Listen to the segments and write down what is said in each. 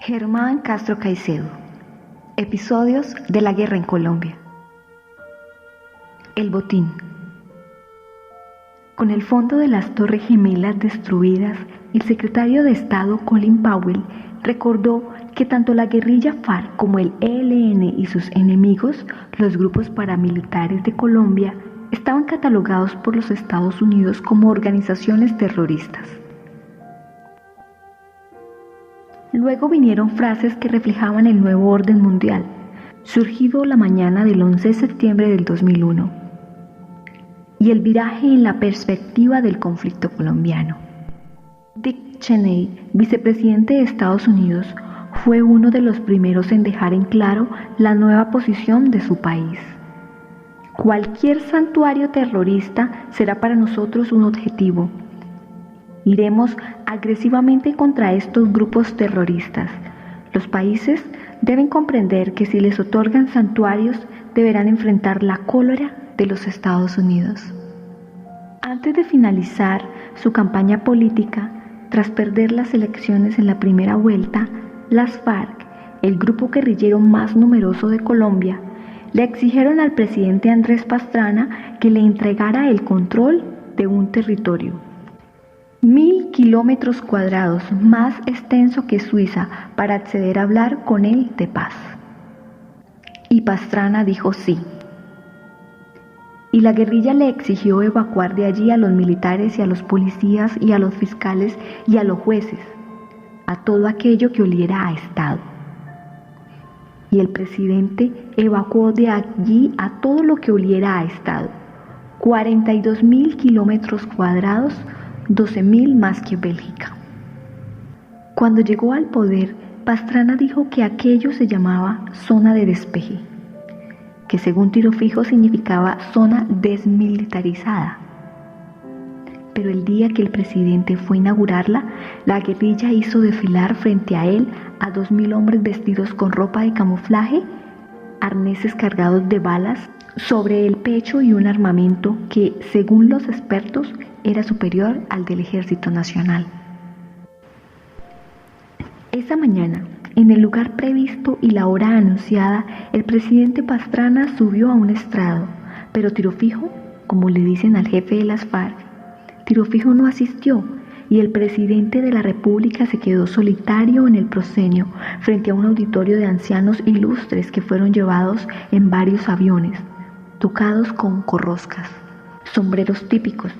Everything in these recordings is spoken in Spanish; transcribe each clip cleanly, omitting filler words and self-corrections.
Germán Castro Caicedo. Episodios de la guerra en Colombia. El botín. Con el fondo de las Torres Gemelas destruidas, el secretario de Estado Colin Powell recordó que tanto la guerrilla FARC como el ELN y sus enemigos, los grupos paramilitares de Colombia, estaban catalogados por los Estados Unidos como organizaciones terroristas. Luego vinieron frases que reflejaban el nuevo orden mundial, surgido la mañana del 11 de septiembre del 2001, y el viraje en la perspectiva del conflicto colombiano. Dick Cheney, vicepresidente de Estados Unidos, fue uno de los primeros en dejar en claro la nueva posición de su país. Cualquier santuario terrorista será para nosotros un objetivo. Iremos agresivamente contra estos grupos terroristas. Los países deben comprender que si les otorgan santuarios, deberán enfrentar la cólera de los Estados Unidos. Antes de finalizar su campaña política, tras perder las elecciones en la primera vuelta, las FARC, el grupo guerrillero más numeroso de Colombia, le exigieron al presidente Andrés Pastrana que le entregara el control de un territorio 1.000 kilómetros cuadrados más extenso que Suiza para acceder a hablar con él de paz. Y Pastrana dijo sí. Y la guerrilla le exigió evacuar de allí a los militares y a los policías y a los fiscales y a los jueces, a todo aquello que oliera a Estado. Y el presidente evacuó de allí a todo lo que oliera a Estado, 42.000 kilómetros cuadrados, 12.000 más que Bélgica. Cuando llegó al poder, Pastrana dijo que aquello se llamaba zona de despeje, que según Tiro Fijo significaba zona desmilitarizada. Pero el día que el presidente fue a inaugurarla, la guerrilla hizo desfilar frente a él a 2.000 hombres vestidos con ropa de camuflaje, arneses cargados de balas sobre el pecho y un armamento que, según los expertos, era superior al del Ejército Nacional. Esa mañana, en el lugar previsto y la hora anunciada, el presidente Pastrana subió a un estrado, pero Tiro Fijo, como le dicen al jefe de las FARC, Tiro Fijo no asistió y el presidente de la República se quedó solitario en el proscenio frente a un auditorio de ancianos ilustres que fueron llevados en varios aviones, tocados con corroscas, sombreros típicos,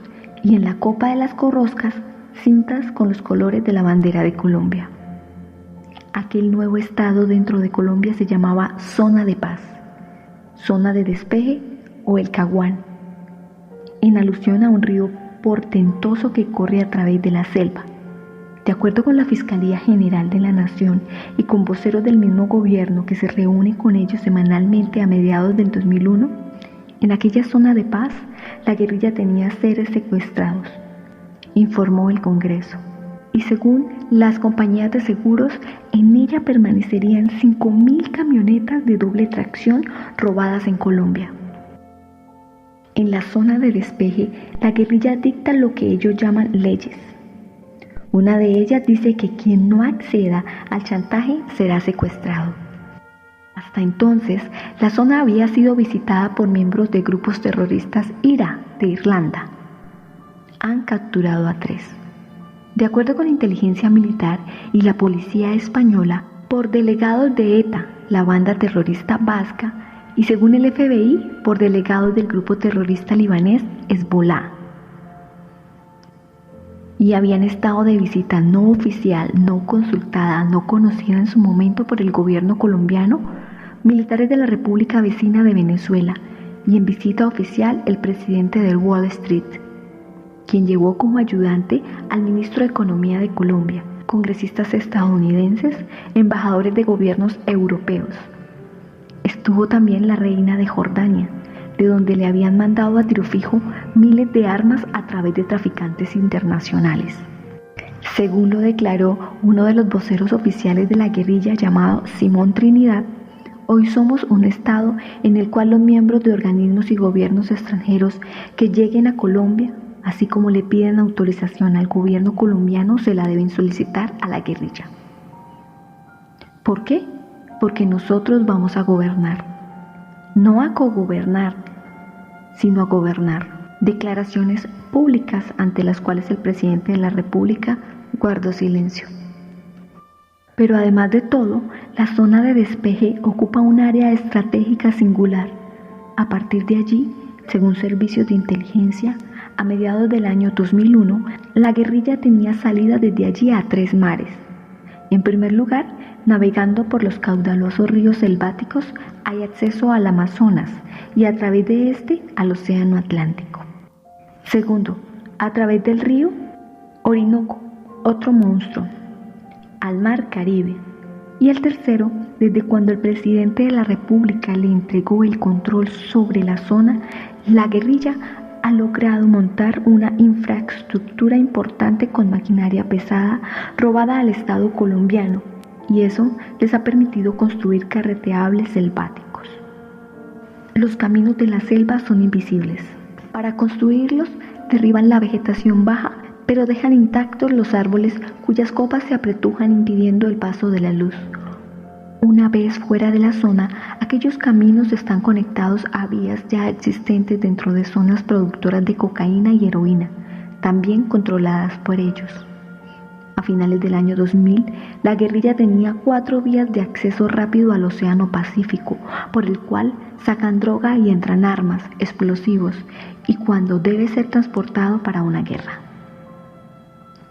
y en la copa de las corroscas, cintas con los colores de la bandera de Colombia. Aquel nuevo estado dentro de Colombia se llamaba Zona de Paz, Zona de Despeje o el Caguán, en alusión a un río portentoso que corre a través de la selva. De acuerdo con la Fiscalía General de la Nación y con voceros del mismo gobierno que se reúne con ellos semanalmente a mediados del 2001, en aquella zona de paz, la guerrilla tenía seres secuestrados, informó el Congreso. Y según las compañías de seguros, en ella permanecerían 5.000 camionetas de doble tracción robadas en Colombia. En la zona de despeje, la guerrilla dicta lo que ellos llaman leyes. Una de ellas dice que quien no acceda al chantaje será secuestrado. Hasta entonces, la zona había sido visitada por miembros de grupos terroristas IRA de Irlanda. Han capturado a 3. De acuerdo con inteligencia militar y la policía española, por delegados de ETA, la banda terrorista vasca, y según el FBI, por delegados del grupo terrorista libanés Hezbollah. Y habían estado de visita no oficial, no consultada, no conocida en su momento por el gobierno colombiano, militares de la República Vecina de Venezuela, y en visita oficial el presidente del Wall Street, quien llevó como ayudante al ministro de Economía de Colombia, congresistas estadounidenses, embajadores de gobiernos europeos. Estuvo también la reina de Jordania, de donde le habían mandado a Tiro Fijo miles de armas a través de traficantes internacionales. Según lo declaró uno de los voceros oficiales de la guerrilla llamado Simón Trinidad, hoy somos un Estado en el cual los miembros de organismos y gobiernos extranjeros que lleguen a Colombia, así como le piden autorización al gobierno colombiano, se la deben solicitar a la guerrilla. ¿Por qué? Porque nosotros vamos a gobernar. No a cogobernar, sino a gobernar. Declaraciones públicas ante las cuales el presidente de la República guardó silencio. Pero además de todo, la zona de despeje ocupa un área estratégica singular. A partir de allí, según servicios de inteligencia, a mediados del año 2001, la guerrilla tenía salida desde allí a 3 mares. En primer lugar, navegando por los caudalosos ríos selváticos, hay acceso al Amazonas y a través de este al Océano Atlántico. Segundo, a través del río Orinoco, otro monstruo, al Mar Caribe. Y el tercero, desde cuando el presidente de la República le entregó el control sobre la zona, la guerrilla ha logrado montar una infraestructura importante con maquinaria pesada robada al Estado colombiano, y eso les ha permitido construir carreteables selváticos. Los caminos de la selva son invisibles. Para construirlos, derriban la vegetación baja, pero dejan intactos los árboles cuyas copas se apretujan impidiendo el paso de la luz. Una vez fuera de la zona, aquellos caminos están conectados a vías ya existentes dentro de zonas productoras de cocaína y heroína, también controladas por ellos. A finales del año 2000, la guerrilla tenía 4 vías de acceso rápido al Océano Pacífico, por el cual sacan droga y entran armas, explosivos, y cuando debe ser transportado para una guerra.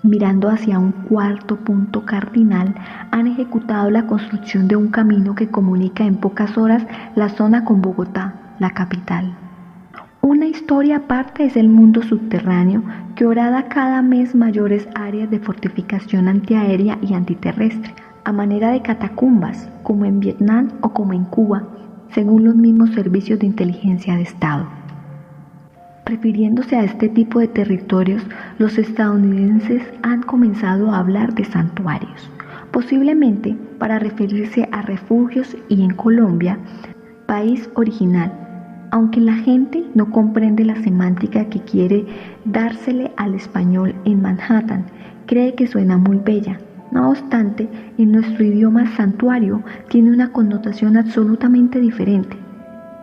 Mirando hacia un cuarto punto cardinal, han ejecutado la construcción de un camino que comunica en pocas horas la zona con Bogotá, la capital. Una historia aparte es el mundo subterráneo que horada cada mes mayores áreas de fortificación antiaérea y antiterrestre, a manera de catacumbas, como en Vietnam o como en Cuba, según los mismos servicios de inteligencia de Estado. Refiriéndose a este tipo de territorios, los estadounidenses han comenzado a hablar de santuarios, posiblemente para referirse a refugios y en Colombia, país original, aunque la gente no comprende la semántica que quiere dársele al español en Manhattan, cree que suena muy bella. No obstante, en nuestro idioma santuario tiene una connotación absolutamente diferente,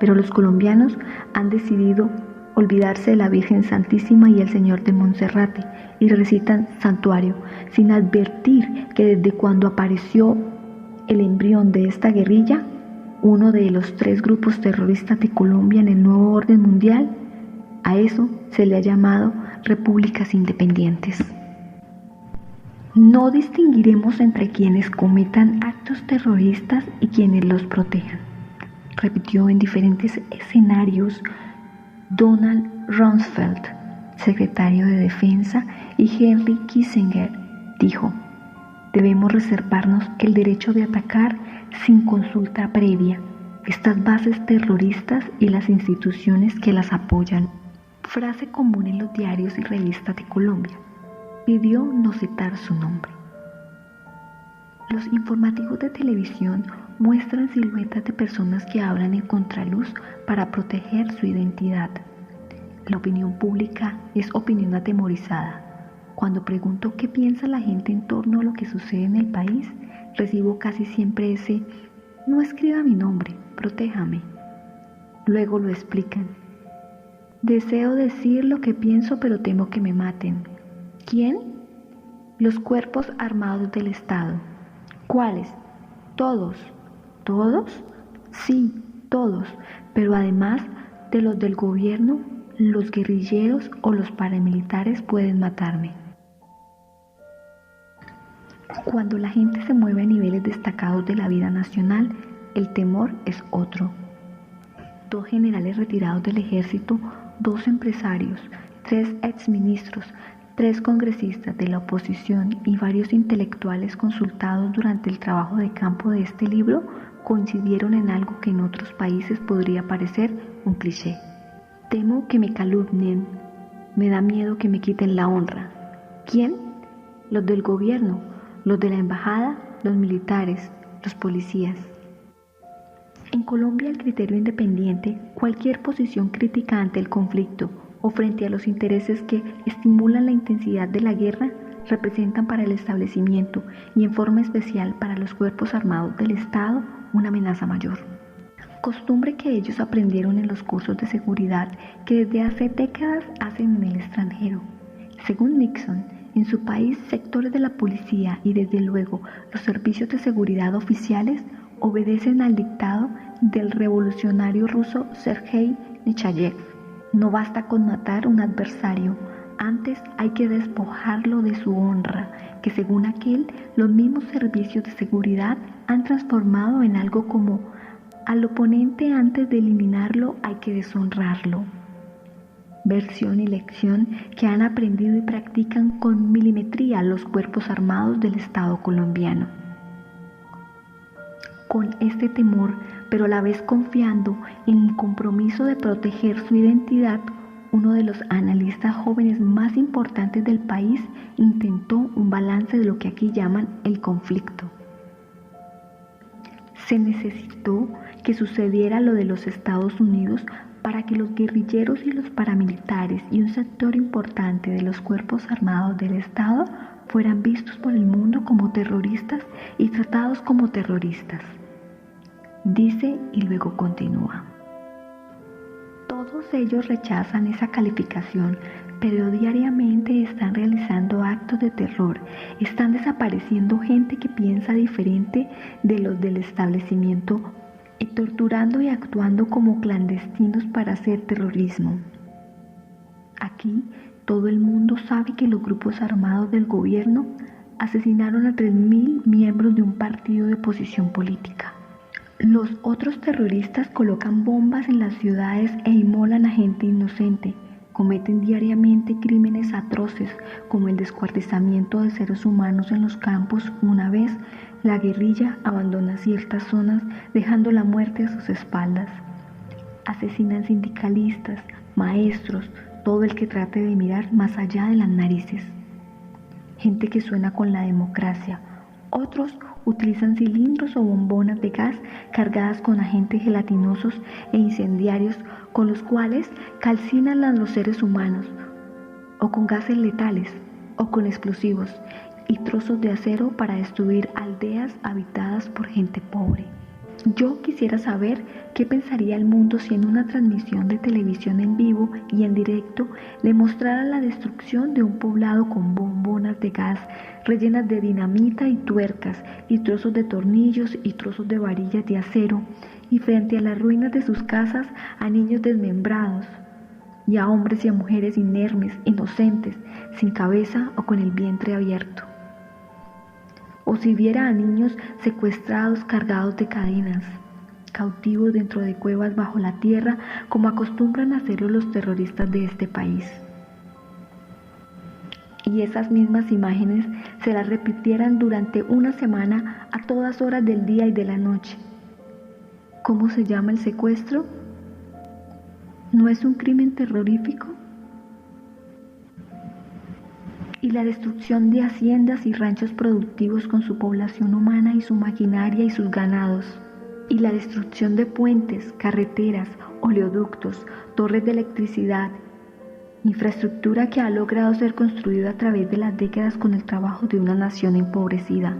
pero los colombianos han decidido olvidarse de la Virgen Santísima y el Señor de Monserrate y recitan santuario, sin advertir que desde cuando apareció el embrión de esta guerrilla, uno de los 3 grupos terroristas de Colombia en el nuevo orden mundial, a eso se le ha llamado repúblicas independientes. No distinguiremos entre quienes cometan actos terroristas y quienes los protejan, repitió en diferentes escenarios Donald Rumsfeld, secretario de Defensa, y Henry Kissinger dijo: debemos reservarnos el derecho de atacar sin consulta previa estas bases terroristas y las instituciones que las apoyan. Frase común en los diarios y revistas de Colombia. Pidió no citar su nombre. Los informativos de televisión muestran siluetas de personas que hablan en contraluz para proteger su identidad. La opinión pública es opinión atemorizada. Cuando pregunto qué piensa la gente en torno a lo que sucede en el país, recibo casi siempre ese: no escriba mi nombre, protéjame. Luego lo explican. Deseo decir lo que pienso, pero temo que me maten. ¿Quién? Los cuerpos armados del Estado. ¿Cuáles? Todos. ¿Todos? Sí, todos, pero además de los del gobierno, los guerrilleros o los paramilitares pueden matarme. Cuando la gente se mueve a niveles destacados de la vida nacional, el temor es otro. 2 generales retirados del ejército, 2 empresarios, 3 exministros, 3 congresistas de la oposición y varios intelectuales consultados durante el trabajo de campo de este libro coincidieron en algo que en otros países podría parecer un cliché. Temo que me calumnien, me da miedo que me quiten la honra. ¿Quién? Los del gobierno, los de la embajada, los militares, los policías. En Colombia el criterio independiente, cualquier posición crítica ante el conflicto o frente a los intereses que estimulan la intensidad de la guerra, representan para el establecimiento y en forma especial para los cuerpos armados del Estado una amenaza mayor. Costumbre que ellos aprendieron en los cursos de seguridad que desde hace décadas hacen en el extranjero. Según Nixon, en su país sectores de la policía y desde luego los servicios de seguridad oficiales obedecen al dictado del revolucionario ruso Sergei Nechayev. No basta con matar un adversario, antes hay que despojarlo de su honra, que según aquel, los mismos servicios de seguridad han transformado en algo como al oponente antes de eliminarlo hay que deshonrarlo. Versión y lección que han aprendido y practican con milimetría los cuerpos armados del Estado colombiano. Con este temor, pero a la vez confiando en el compromiso de proteger su identidad, uno de los analistas jóvenes más importantes del país intentó un balance de lo que aquí llaman el conflicto. Se necesitó que sucediera lo de los Estados Unidos para que los guerrilleros y los paramilitares y un sector importante de los cuerpos armados del Estado fueran vistos por el mundo como terroristas y tratados como terroristas. Dice y luego continúa. Todos ellos rechazan esa calificación, pero diariamente están realizando actos de terror, están desapareciendo gente que piensa diferente de los del establecimiento y torturando y actuando como clandestinos para hacer terrorismo. Aquí todo el mundo sabe que los grupos armados del gobierno asesinaron a 3.000 miembros de un partido de oposición política. Los otros terroristas colocan bombas en las ciudades e inmolan a gente inocente. Cometen diariamente crímenes atroces como el descuartizamiento de seres humanos en los campos. Una vez, la guerrilla abandona ciertas zonas dejando la muerte a sus espaldas. Asesinan sindicalistas, maestros, todo el que trate de mirar más allá de las narices. Gente que suena con la democracia. Otros utilizan cilindros o bombonas de gas cargadas con agentes gelatinosos e incendiarios con los cuales calcinan a los seres humanos, o con gases letales, o con explosivos y trozos de acero para destruir aldeas habitadas por gente pobre. Yo quisiera saber qué pensaría el mundo si en una transmisión de televisión en vivo y en directo le mostraran la destrucción de un poblado con bombonas de gas rellenas de dinamita y tuercas y trozos de tornillos y trozos de varillas de acero, y frente a las ruinas de sus casas a niños desmembrados y a hombres y a mujeres inermes, inocentes, sin cabeza o con el vientre abierto. O si viera a niños secuestrados cargados de cadenas, cautivos dentro de cuevas bajo la tierra, como acostumbran a hacerlo los terroristas de este país. Y esas mismas imágenes se las repitieran durante una semana a todas horas del día y de la noche. ¿Cómo se llama el secuestro? ¿No es un crimen terrorífico? Y la destrucción de haciendas y ranchos productivos con su población humana y su maquinaria y sus ganados, y la destrucción de puentes, carreteras, oleoductos, torres de electricidad, infraestructura que ha logrado ser construida a través de las décadas con el trabajo de una nación empobrecida.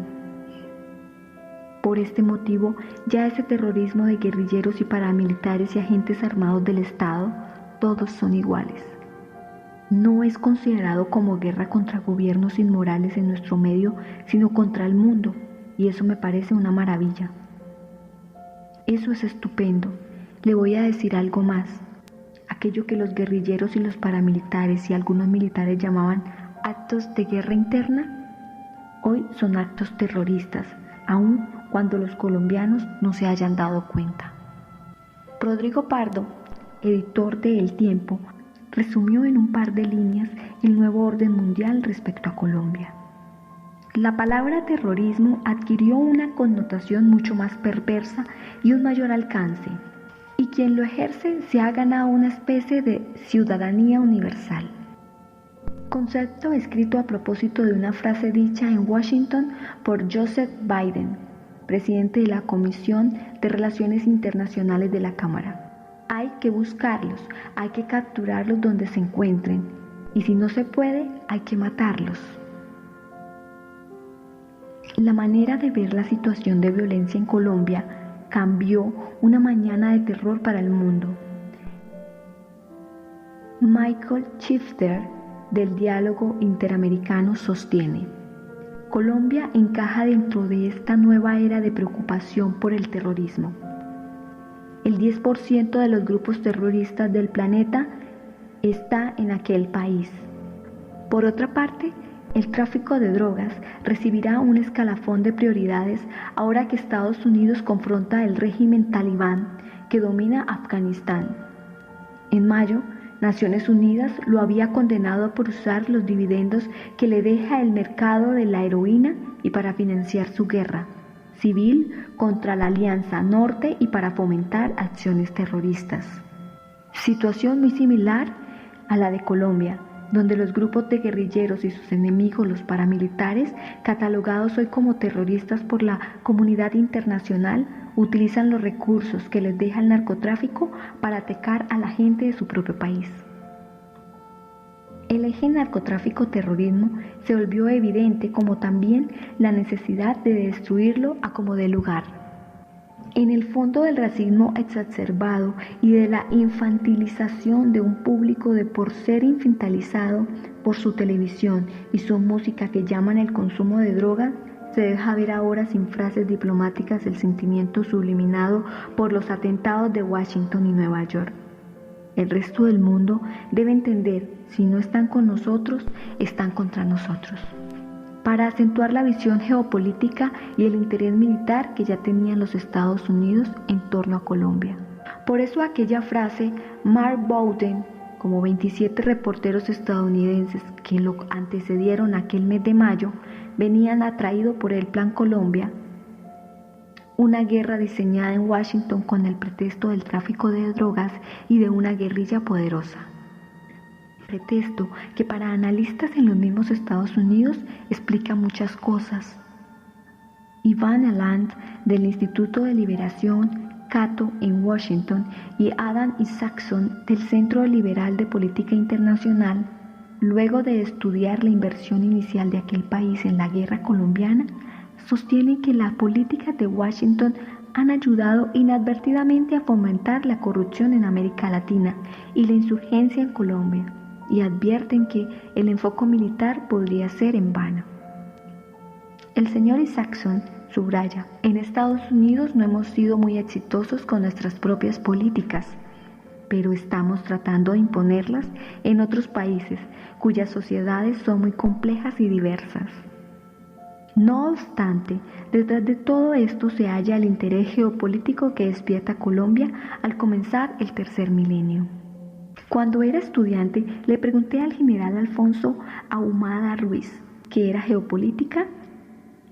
Por este motivo, ya ese terrorismo de guerrilleros y paramilitares y agentes armados del Estado, todos son iguales. No es considerado como guerra contra gobiernos inmorales en nuestro medio, sino contra el mundo, y eso me parece una maravilla. Eso es estupendo. Le voy a decir algo más. Aquello que los guerrilleros y los paramilitares y algunos militares llamaban actos de guerra interna, hoy son actos terroristas, aun cuando los colombianos no se hayan dado cuenta. Rodrigo Pardo, editor de El Tiempo, resumió en un par de líneas el nuevo orden mundial respecto a Colombia. La palabra terrorismo adquirió una connotación mucho más perversa y un mayor alcance, y quien lo ejerce se ha ganado una especie de ciudadanía universal. Concepto escrito a propósito de una frase dicha en Washington por Joseph Biden, presidente de la Comisión de Relaciones Internacionales de la Cámara. Hay que buscarlos, hay que capturarlos donde se encuentren, y si no se puede, hay que matarlos. La manera de ver la situación de violencia en Colombia cambió una mañana de terror para el mundo. Michael Shifter, del Diálogo Interamericano, sostiene: Colombia encaja dentro de esta nueva era de preocupación por el terrorismo. El 10% de los grupos terroristas del planeta está en aquel país. Por otra parte, el tráfico de drogas recibirá un escalafón de prioridades ahora que Estados Unidos confronta el régimen talibán que domina Afganistán. En mayo, Naciones Unidas lo había condenado por usar los dividendos que le deja el mercado de la heroína y para financiar su guerra civil contra la Alianza Norte y para fomentar acciones terroristas. Situación muy similar a la de Colombia, donde los grupos de guerrilleros y sus enemigos, los paramilitares, catalogados hoy como terroristas por la comunidad internacional, utilizan los recursos que les deja el narcotráfico para atacar a la gente de su propio país. El eje narcotráfico-terrorismo se volvió evidente, como también la necesidad de destruirlo a como dé lugar. En el fondo del racismo exacerbado y de la infantilización de un público de por ser infantilizado por su televisión y su música que llaman el consumo de drogas, se deja ver ahora sin frases diplomáticas el sentimiento subliminado por los atentados de Washington y Nueva York. El resto del mundo debe entender, si no están con nosotros, están contra nosotros. Para acentuar la visión geopolítica y el interés militar que ya tenían los Estados Unidos en torno a Colombia. Por eso aquella frase, Mark Bowden, como 27 reporteros estadounidenses que lo antecedieron aquel mes de mayo, venían atraídos por el Plan Colombia, una guerra diseñada en Washington con el pretexto del tráfico de drogas y de una guerrilla poderosa. Pretexto que para analistas en los mismos Estados Unidos explica muchas cosas. Ivan Eland, del Instituto de Liberación Cato en Washington, y Adam Isaacson, del Centro Liberal de Política Internacional, luego de estudiar la inversión inicial de aquel país en la guerra colombiana, sostienen que las políticas de Washington han ayudado inadvertidamente a fomentar la corrupción en América Latina y la insurgencia en Colombia, y advierten que el enfoque militar podría ser en vano. El señor Isaacson subraya: en Estados Unidos no hemos sido muy exitosos con nuestras propias políticas, pero estamos tratando de imponerlas en otros países cuyas sociedades son muy complejas y diversas. No obstante, detrás de todo esto se halla el interés geopolítico que despierta Colombia al comenzar el tercer milenio. Cuando era estudiante, le pregunté al general Alfonso Ahumada Ruiz qué era geopolítica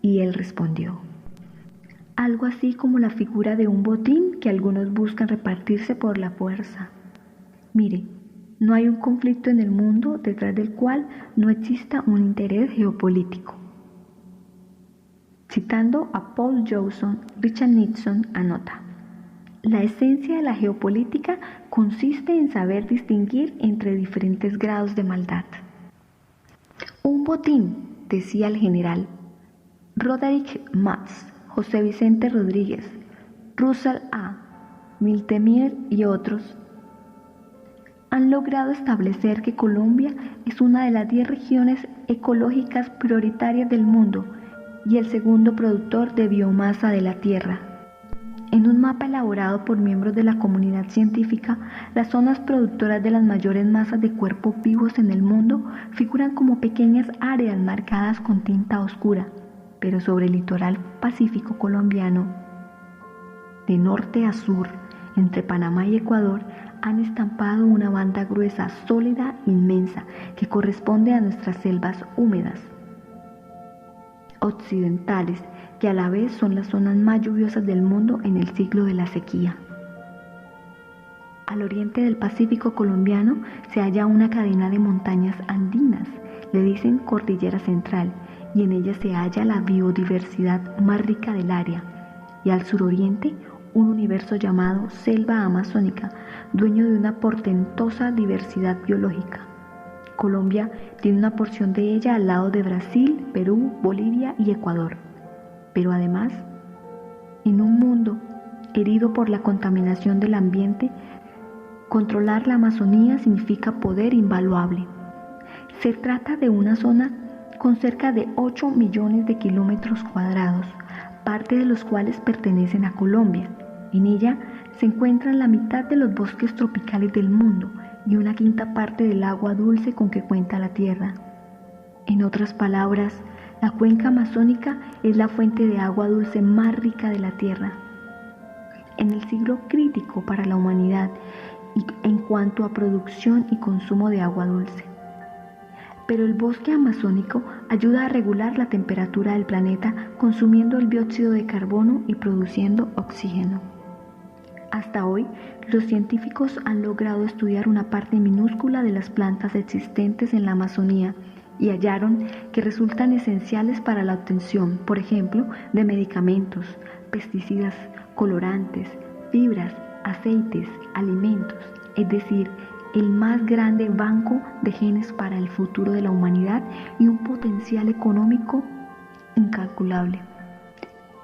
y él respondió: algo así como la figura de un botín que algunos buscan repartirse por la fuerza. Mire, no hay un conflicto en el mundo detrás del cual no exista un interés geopolítico. Citando a Paul Johnson, Richard Nixon anota: la esencia de la geopolítica consiste en saber distinguir entre diferentes grados de maldad. Un botín, decía el general Roderick Matz, José Vicente Rodríguez, Russell A. Miltemir y otros, han logrado establecer que Colombia es una de las 10 regiones ecológicas prioritarias del mundo y el segundo productor de biomasa de la Tierra. En un mapa elaborado por miembros de la comunidad científica, las zonas productoras de las mayores masas de cuerpos vivos en el mundo figuran como pequeñas áreas marcadas con tinta oscura, pero sobre el litoral pacífico colombiano, de norte a sur, entre Panamá y Ecuador, han estampado una banda gruesa, sólida, inmensa, que corresponde a nuestras selvas húmedas occidentales, que a la vez son las zonas más lluviosas del mundo en el ciclo de la sequía. Al oriente del Pacífico colombiano se halla una cadena de montañas andinas, le dicen Cordillera Central, y en ella se halla la biodiversidad más rica del área, y al suroriente un universo llamado selva amazónica, dueño de una portentosa diversidad biológica. Colombia tiene una porción de ella al lado de Brasil, Perú, Bolivia y Ecuador. Pero además, en un mundo herido por la contaminación del ambiente, controlar la Amazonía significa poder invaluable. Se trata de una zona con cerca de 8 millones de kilómetros cuadrados, parte de los cuales pertenecen a Colombia. En ella se encuentran la mitad de los bosques tropicales del mundo y una quinta parte del agua dulce con que cuenta la Tierra. En otras palabras, la cuenca amazónica es la fuente de agua dulce más rica de la Tierra. En el siglo crítico para la humanidad en cuanto a producción y consumo de agua dulce. Pero el bosque amazónico ayuda a regular la temperatura del planeta consumiendo el dióxido de carbono y produciendo oxígeno. Hasta hoy, los científicos han logrado estudiar una parte minúscula de las plantas existentes en la Amazonía y hallaron que resultan esenciales para la obtención, por ejemplo, de medicamentos, pesticidas, colorantes, fibras, aceites, alimentos, es decir, el más grande banco de genes para el futuro de la humanidad y un potencial económico incalculable.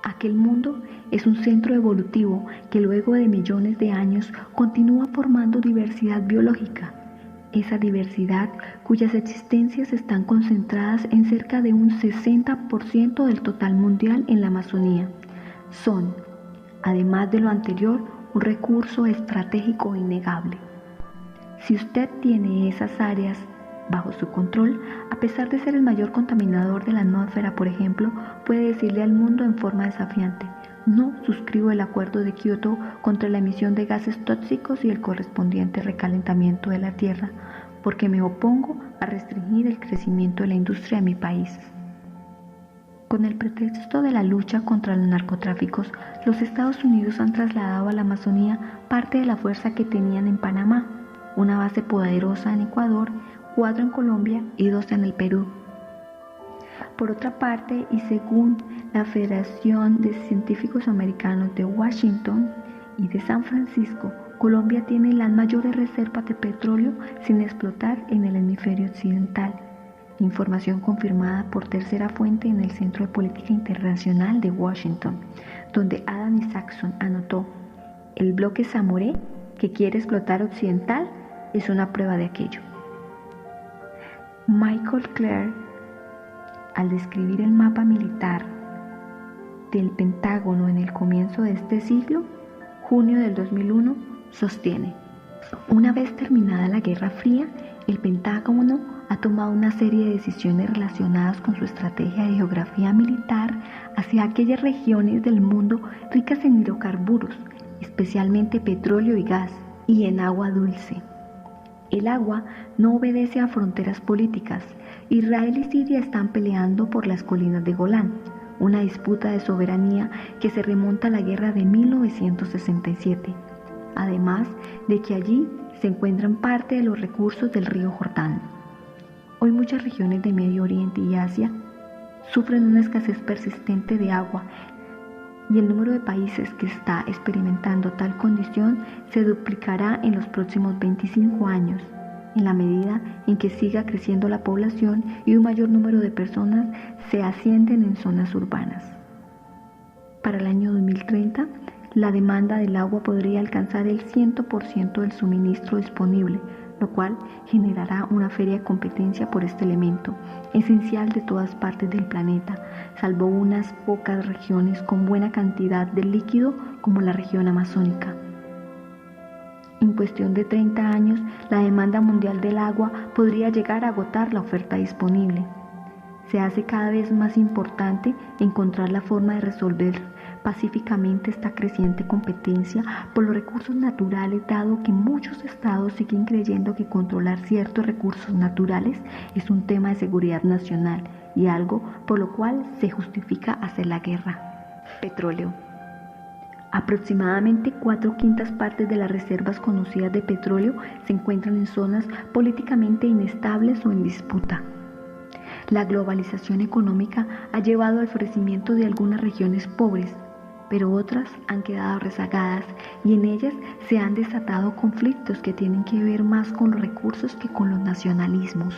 Aquel mundo es un centro evolutivo que luego de millones de años continúa formando diversidad biológica. Esa diversidad cuyas existencias están concentradas en cerca de un 60% del total mundial en la Amazonía. Son, además de lo anterior, un recurso estratégico innegable. Si usted tiene esas áreas bajo su control, a pesar de ser el mayor contaminador de la atmósfera, por ejemplo, puede decirle al mundo en forma desafiante: no suscribo el Acuerdo de Kioto contra la emisión de gases tóxicos y el correspondiente recalentamiento de la Tierra, porque me opongo a restringir el crecimiento de la industria de mi país. Con el pretexto de la lucha contra los narcotráficos, los Estados Unidos han trasladado a la Amazonía parte de la fuerza que tenían en Panamá, una base poderosa en Ecuador, 4 en Colombia y 2 en el Perú. Por otra parte, y según la Federación de Científicos Americanos de Washington y de San Francisco, Colombia tiene las mayores reservas de petróleo sin explotar en el hemisferio occidental. Información confirmada por tercera fuente en el Centro de Política Internacional de Washington, donde Adam Isaacson anotó: el bloque Zamoré, que quiere explotar occidental, es una prueba de aquello. Michael Clear, al describir el mapa militar del Pentágono en el comienzo de este siglo, junio del 2001, sostiene: una vez terminada la Guerra Fría, el Pentágono ha tomado una serie de decisiones relacionadas con su estrategia de geografía militar hacia aquellas regiones del mundo ricas en hidrocarburos, especialmente petróleo y gas, y en agua dulce. El agua no obedece a fronteras políticas. Israel y Siria están peleando por las colinas de Golán, una disputa de soberanía que se remonta a la guerra de 1967, además de que allí se encuentran parte de los recursos del río Jordán. Hoy muchas regiones de Medio Oriente y Asia sufren una escasez persistente de agua, y el número de países que está experimentando tal condición se duplicará en los próximos 25 años, en la medida en que siga creciendo la población y un mayor número de personas se asienten en zonas urbanas. Para el año 2030, la demanda del agua podría alcanzar el 100% del suministro disponible, lo cual generará una feria competencia por este elemento, esencial de todas partes del planeta, salvo unas pocas regiones con buena cantidad de líquido como la región amazónica. En cuestión de 30 años, la demanda mundial del agua podría llegar a agotar la oferta disponible. Se hace cada vez más importante encontrar la forma de resolver pacíficamente esta creciente competencia por los recursos naturales, dado que muchos estados siguen creyendo que controlar ciertos recursos naturales es un tema de seguridad nacional y algo por lo cual se justifica hacer la guerra. Petróleo. Aproximadamente 4/5 partes de las reservas conocidas de petróleo se encuentran en zonas políticamente inestables o en disputa. La globalización económica ha llevado al florecimiento de algunas regiones pobres, pero otras han quedado rezagadas y en ellas se han desatado conflictos que tienen que ver más con los recursos que con los nacionalismos.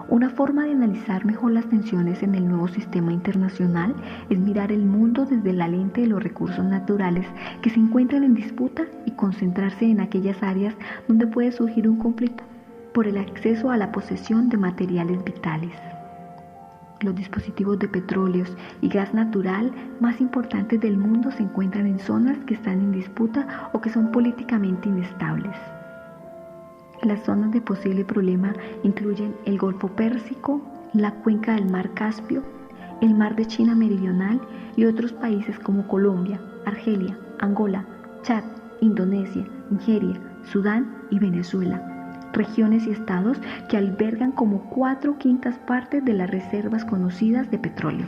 Una forma de analizar mejor las tensiones en el nuevo sistema internacional es mirar el mundo desde la lente de los recursos naturales que se encuentran en disputa y concentrarse en aquellas áreas donde puede surgir un conflicto por el acceso a la posesión de materiales vitales. Los dispositivos de petróleos y gas natural más importantes del mundo se encuentran en zonas que están en disputa o que son políticamente inestables. Las zonas de posible problema incluyen el Golfo Pérsico, la cuenca del Mar Caspio, el Mar de China Meridional y otros países como Colombia, Argelia, Angola, Chad, Indonesia, Nigeria, Sudán y Venezuela. Regiones y estados que albergan como 4/5 partes de las reservas conocidas de petróleo.